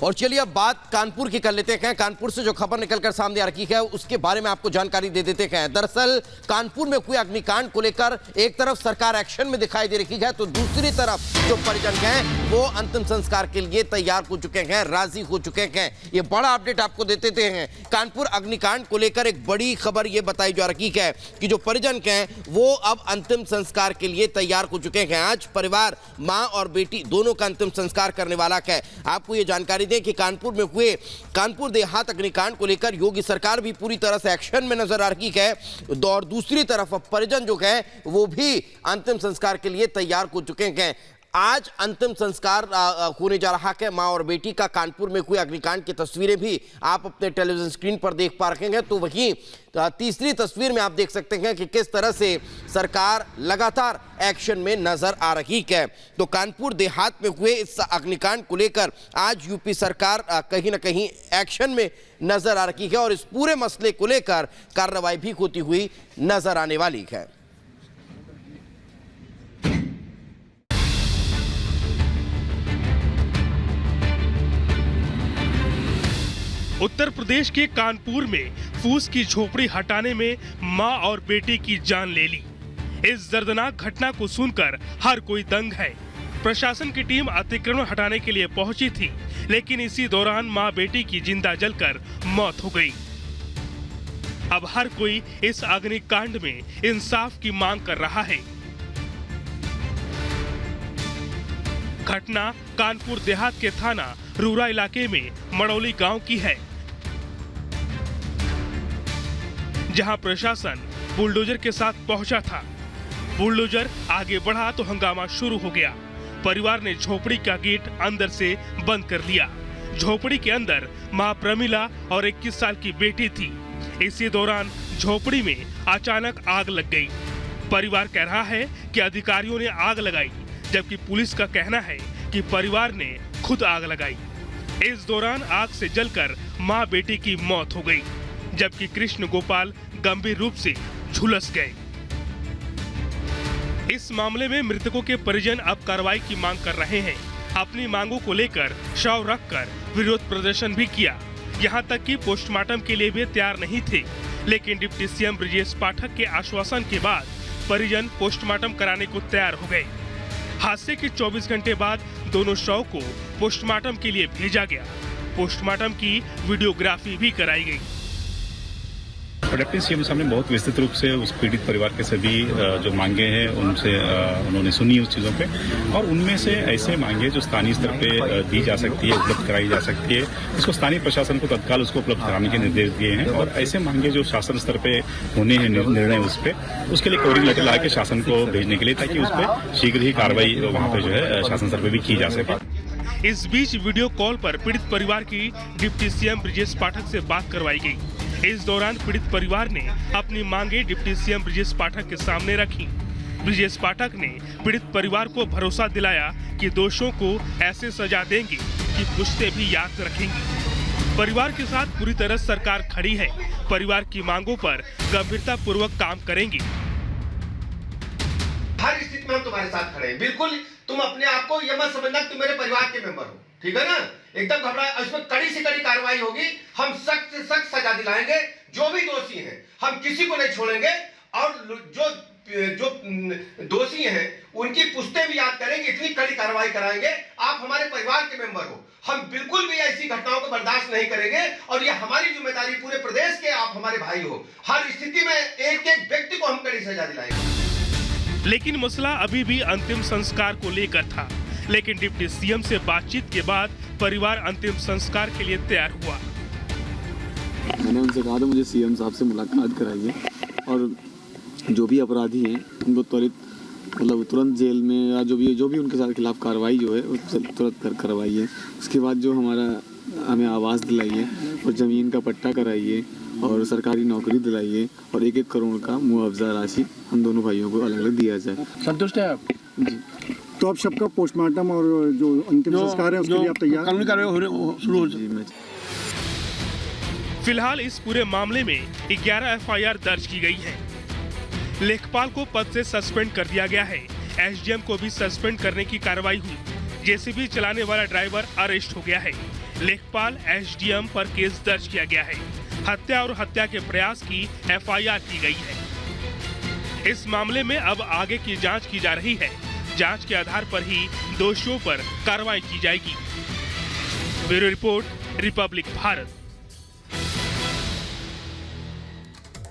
और चलिए अब बात कानपुर की कर लेते हैं। कानपुर से जो खबर निकलकर सामने आ रही है उसके बारे में आपको जानकारी दे देते हैं। दरअसल कानपुर में हुए अग्निकांड को लेकर एक तरफ सरकार एक्शन में दिखाई दे रही है, तो दूसरी तरफ जो परिजन हैं वो अंतिम संस्कार के लिए तैयार हो चुके हैं, राजी हो चुके हैं। ये बड़ा अपडेट आपको देते हैं। कानपुर अग्निकांड को लेकर एक बड़ी खबर ये बताई जा रही है कि जो परिजन हैं वो अब अंतिम संस्कार के लिए तैयार हो चुके हैं। आज परिवार मां और बेटी दोनों का अंतिम संस्कार करने वाला है। आपको ये जानकारी दें कि कानपुर में हुए कानपुर देहात अग्निकांड को लेकर योगी सरकार भी पूरी तरह से एक्शन में नजर आ रही है और दूसरी तरफ परिजन जो है वो भी अंतिम संस्कार के लिए तैयार हो चुके हैं। आज अंतिम संस्कार होने जा रहा है मां और बेटी का। कानपुर में हुए अग्निकांड की तस्वीरें भी आप अपने टेलीविजन स्क्रीन पर देख पा रहे हैं। तो वहीं तीसरी तस्वीर में आप देख सकते हैं कि किस तरह से सरकार लगातार एक्शन में नजर आ रही है। तो कानपुर देहात में हुए इस अग्निकांड को लेकर आज यूपी सरकार कहीं ना कहीं एक्शन में नजर आ रही है और इस पूरे मसले को लेकर कार्रवाई भी होती हुई नजर आने वाली है। उत्तर प्रदेश के कानपुर में फूस की झोपड़ी हटाने में मां और बेटी की जान ले ली। इस दर्दनाक घटना को सुनकर हर कोई दंग है। प्रशासन की टीम अतिक्रमण हटाने के लिए पहुंची थी, लेकिन इसी दौरान मां बेटी की जिंदा जलकर मौत हो गई। अब हर कोई इस अग्निकांड में इंसाफ की मांग कर रहा है। घटना कानपुर देहात के थाना रूरा इलाके में मड़ौली गांव की है, जहां प्रशासन बुलडोजर के साथ पहुंचा था। बुलडोजर आगे बढ़ा तो हंगामा शुरू हो गया। परिवार ने झोपड़ी का गेट अंदर से बंद कर लिया। झोपड़ी के अंदर मां प्रमिला और 21 साल की बेटी थी। इसी दौरान झोपड़ी में अचानक आग लग गई। परिवार कह रहा है कि अधिकारियों ने आग लगाई, जबकि पुलिस का कहना है कि परिवार ने खुद आग लगाई। इस दौरान आग से जलकर मां बेटी की मौत हो गई, जबकि कृष्ण गोपाल गंभीर रूप से झुलस गए। इस मामले में मृतकों के परिजन अब कार्रवाई की मांग कर रहे हैं। अपनी मांगों को लेकर शव रखकर विरोध प्रदर्शन भी किया। यहां तक कि पोस्टमार्टम के लिए भी तैयार नहीं थे, लेकिन डिप्टी सीएम ब्रजेश पाठक के आश्वासन के बाद परिजन पोस्टमार्टम कराने को तैयार हो गए। हादसे के 24 घंटे बाद दोनों शव को पोस्टमार्टम के लिए भेजा गया। पोस्टमार्टम की वीडियोग्राफी भी कराई गई। डिप्टी सीएम साहब ने बहुत विस्तृत रूप से उस पीड़ित परिवार के सभी जो मांगे हैं उनसे उन्होंने सुनी उस चीज़ों पे, और उनमें से ऐसे मांगे जो स्थानीय स्तर पे दी जा सकती है, उपलब्ध कराई जा सकती है, इसको स्थानीय प्रशासन को तत्काल उसको उपलब्ध कराने के निर्देश दिए हैं। और ऐसे मांगे जो शासन स्तर पे होने हैं निर्णय उस पर, उसके लिए कोडिंग लेटर ला के शासन को भेजने के लिए, ताकि उस पर शीघ्र ही कार्रवाई वहाँ पे जो है शासन स्तर पे भी की जा सके। इस बीच वीडियो कॉल पर पीड़ित परिवार की डिप्टी सीएम ब्रजेश पाठक से बात करवाई गई। इस दौरान पीड़ित परिवार ने अपनी मांगे डिप्टी सीएम ब्रजेश पाठक के सामने रखी। ब्रजेश पाठक ने पीड़ित परिवार को भरोसा दिलाया कि दोषियों को ऐसे सजा देंगे कि पुश्तें भी याद रखेंगी। परिवार के साथ पूरी तरह सरकार खड़ी है। परिवार की मांगों पर गंभीरता पूर्वक काम करेंगे। हर स्थिति में हम तुम्हारे साथ खड़े हैं। बिल्कुल तुम अपने आप को ये मत समझना कि तुम मेरे परिवार के मेंबर हो, ठीक है ना? एकदम घबराए। इसमें कड़ी से कड़ी कार्रवाई होगी। हम सख्त से सख्त सजा दिलाएंगे। जो भी दोषी हैं हम किसी को नहीं छोड़ेंगे, और जो दोषी हैं उनकी पुश्तें भी याद करेंगे। इतनी कड़ी कार्रवाई कराएंगे। आप हमारे परिवार के मेंबर हो। हम बिल्कुल भी ऐसी घटनाओं को बर्दाश्त नहीं करेंगे, और ये हमारी जिम्मेदारी, पूरे प्रदेश के आप हमारे भाई हो। हर स्थिति में एक एक व्यक्ति को हम कड़ी सजा दिलाएंगे। लेकिन मसला अभी भी अंतिम संस्कार को लेकर था। लेकिन डिप्टी सीएम से बातचीत के बाद परिवार अंतिम संस्कार के लिए तैयार हुआ। मैंने उनसे कहा था मुझे सीएम साहब से मुलाकात कराइए, और जो भी अपराधी हैं उनको त्वरित तुरंत जेल में या जो भी उनके साथ खिलाफ कार्रवाई जो है तुरंत करवाइए। उसके बाद जो हमें आवास दिलाइए और ज़मीन का पट्टा कराइए और सरकारी नौकरी दिलाइए, और 1-1 करोड़ का मुआवजा राशि हम दोनों भाइयों को अलग अलग दिया जाए। संतुष्ट है आप? जी। तो आप सबका पोस्टमार्टम और जो अंतिम संस्कार है उसके लिए आप तैयार? कानूनी कार्रवाई शुरू हो जाए। फिलहाल इस पूरे मामले में 11 एफआईआर दर्ज की गई है। लेखपाल को पद से सस्पेंड कर दिया गया है। एसडीएम को भी सस्पेंड करने की कार्रवाई हुई, जेसीबी चलाने वाला ड्राइवर अरेस्ट हो गया है। लेखपाल एसडीएम पर केस दर्ज किया गया है। हत्या और हत्या के प्रयास की एफआईआर की गई है। इस मामले में अब आगे की जांच की जा रही है। जांच के आधार पर ही दोषियों पर कार्रवाई की जाएगी। Bureau report, Republic Bharat.